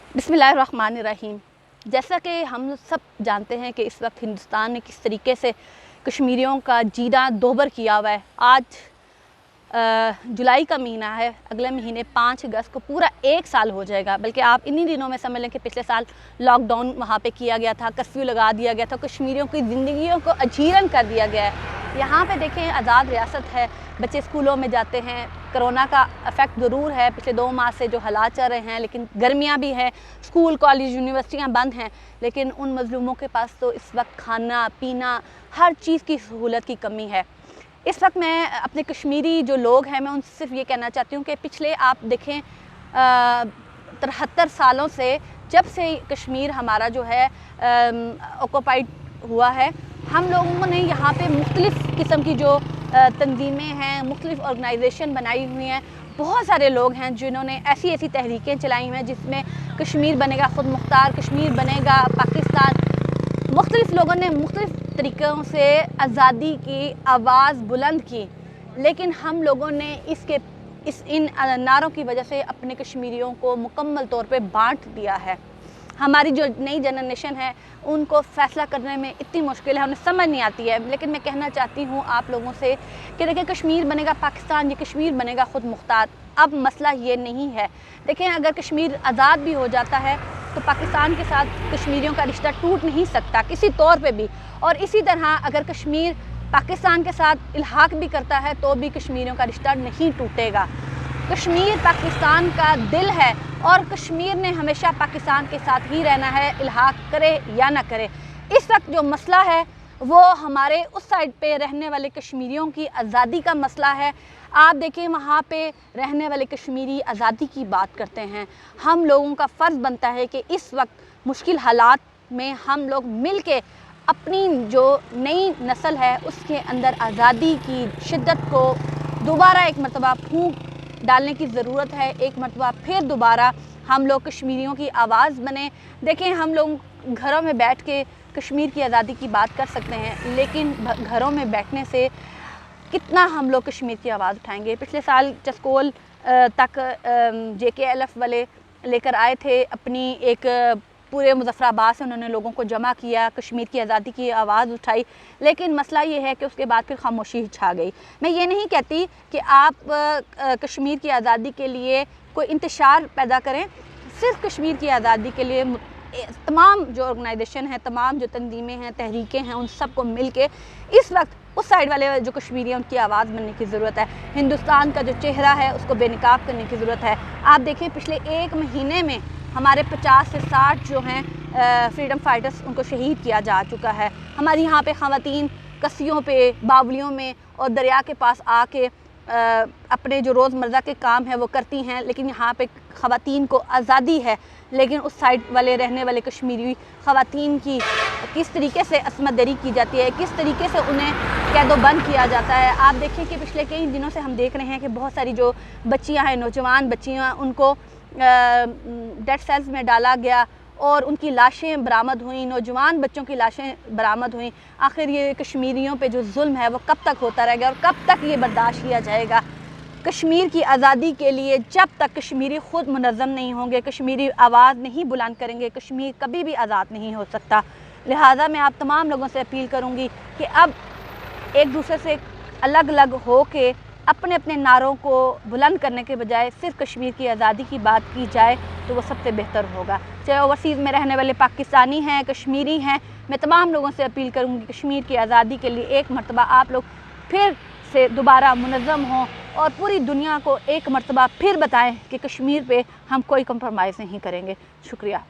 बिस्मिल्लाहिर्रहमानिर्रहीम। जैसा कि हम सब जानते हैं कि इस वक्त हिंदुस्तान ने किस तरीके से कश्मीरियों का जीना दोबर किया हुआ है। आज जुलाई का महीना है, अगले महीने 5 अगस्त को पूरा 1 साल हो जाएगा। बल्कि आप इन्हीं दिनों में समझ लें कि पिछले साल लॉकडाउन वहाँ पे किया गया था, कर्फ्यू लगा दिया गया था, कश्मीरियों की ज़िंदगियों को अजीरन कर दिया गया है। यहाँ पे देखें, आज़ाद रियासत है, बच्चे स्कूलों में जाते हैं। कोरोना का इफ़ेक्ट ज़रूर है, पिछले 2 माह से जो हालात चल रहे हैं, लेकिन गर्मियाँ भी हैं, स्कूल कॉलेज यूनिवर्सिटियाँ बंद हैं। लेकिन उन मज़लूमों के पास तो इस वक्त खाना पीना हर चीज़ की सहूलत की कमी है। इस वक्त मैं अपने कश्मीरी जो लोग हैं, मैं उनसे सिर्फ ये कहना चाहती हूँ कि पिछले आप देखें 73 सालों से, जब से कश्मीर हमारा जो है ऑक्यूपाइड हुआ है, हम लोगों ने यहाँ पे मुख्तलिफ़ किस्म की जो तंजीमें हैं, मुख्तलिफ़ ऑर्गेनाइजेशन बनाई हुई हैं। बहुत सारे लोग हैं जिन्होंने ऐसी ऐसी तहरीकें चलाई हैं जिसमें कश्मीर बनेगा खुद मुख्तार, कश्मीर बनेगा पाकिस्तान। मुख्तलिफ़ लोगों ने मुख्तलिफ़ तरीक़ों से आज़ादी की आवाज़ बुलंद की, लेकिन हम लोगों ने इन नारों की वजह से अपने कश्मीरियों को मुकम्मल तौर पे बांट दिया है। हमारी जो नई जनरेशन है उनको फ़ैसला करने में इतनी मुश्किल है, उन्हें समझ नहीं आती है। लेकिन मैं कहना चाहती हूँ आप लोगों से कि देखिए, कश्मीर बनेगा पाकिस्तान, ये कश्मीर बनेगा खुद मुख्तार। अब मसला ये नहीं है। देखें, अगर कश्मीर आज़ाद भी हो जाता है तो पाकिस्तान के साथ कश्मीरियों का रिश्ता टूट नहीं सकता किसी तौर पे भी। और इसी तरह अगर कश्मीर पाकिस्तान के साथ इल्हाक भी करता है तो भी कश्मीरियों का रिश्ता नहीं टूटेगा। कश्मीर पाकिस्तान का दिल है और कश्मीर ने हमेशा पाकिस्तान के साथ ही रहना है, इल्हाक करे या ना करे। इस वक्त जो मसला है वो हमारे उस साइड पे रहने वाले कश्मीरियों की आज़ादी का मसला है। आप देखें, वहाँ पे रहने वाले कश्मीरी आज़ादी की बात करते हैं। हम लोगों का फ़र्ज़ बनता है कि इस वक्त मुश्किल हालात में हम लोग मिल के अपनी जो नई नस्ल है उसके अंदर आज़ादी की शिद्दत को दोबारा एक मरतबा फूंक डालने की ज़रूरत है। एक मरतबा फिर दोबारा हम लोग कश्मीरियों की आवाज़ बने। देखें, हम लोग घरों में बैठ के कश्मीर की आज़ादी की बात कर सकते हैं, लेकिन घरों में बैठने से कितना हम लोग कश्मीर की आवाज़ उठाएंगे। पिछले साल चस्कोल तक JKLF वाले लेकर आए थे, अपनी एक पूरे मुज़फ़्फ़राबाद से उन्होंने लोगों को जमा किया, कश्मीर की आज़ादी की आवाज़ उठाई। लेकिन मसला ये है कि उसके बाद फिर खामोशी छा गई। मैं ये नहीं कहती कि आप कश्मीर की आज़ादी के लिए कोई इंतशार पैदा करें। सिर्फ कश्मीर की आज़ादी के लिए तमाम जो ऑर्गेनाइजेशन है, तमाम जो तंजीमें हैं, तहरीकें हैं, उन सब को मिल के इस वक्त उस साइड वाले जो कश्मीरी हैं उनकी आवाज़ बनने की ज़रूरत है। हिंदुस्तान का जो चेहरा है उसको बेनकाब करने की ज़रूरत है। आप देखिए, पिछले 1 महीने में हमारे 50 से 60 जो हैं फ्रीडम फाइटर्स, उनको शहीद किया जा चुका है। हमारी यहाँ पे ख़वातीन कस्सियों पे, बावलियों में और दरिया के पास आके अपने जो रोज़मर्रा के काम हैं वो करती हैं। लेकिन यहाँ पे ख़वातीन को आज़ादी है, लेकिन उस साइड वाले रहने वाले कश्मीरी ख़वातीन की किस तरीके से असमत दरी की जाती है, किस तरीके से उन्हें कैदोबंद किया जाता है। आप देखिए कि पिछले कई दिनों से हम देख रहे हैं कि बहुत सारी जो बच्चियाँ हैं, नौजवान बच्चियाँ, उनको डेड सेल्स में डाला गया और उनकी लाशें बरामद हुई, नौजवान बच्चों की लाशें बरामद हुई। आखिर ये कश्मीरियों पे जो जुल्म है वो कब तक होता रहेगा और कब तक ये बर्दाश्त किया जाएगा? कश्मीर की आज़ादी के लिए जब तक कश्मीरी ख़ुद मुनज़्ज़म नहीं होंगे, कश्मीरी आवाज़ नहीं बुलंद करेंगे, कश्मीर कभी भी आज़ाद नहीं हो सकता। लिहाजा मैं आप तमाम लोगों से अपील करूँगी कि अब एक दूसरे से अलग अलग हो के अपने अपने नारों को बुलंद करने के बजाय सिर्फ कश्मीर की आज़ादी की बात की जाए तो वो सबसे बेहतर होगा। चाहे ओवरसीज़ में रहने वाले पाकिस्तानी हैं, कश्मीरी हैं, मैं तमाम लोगों से अपील करूँगी कश्मीर की आज़ादी के लिए एक मरतबा आप लोग फिर से दोबारा मुनज़्ज़म हों और पूरी दुनिया को एक मरतबा फिर बताएं कि कश्मीर पे हम कोई कंप्रोमाइज़ नहीं करेंगे। शुक्रिया।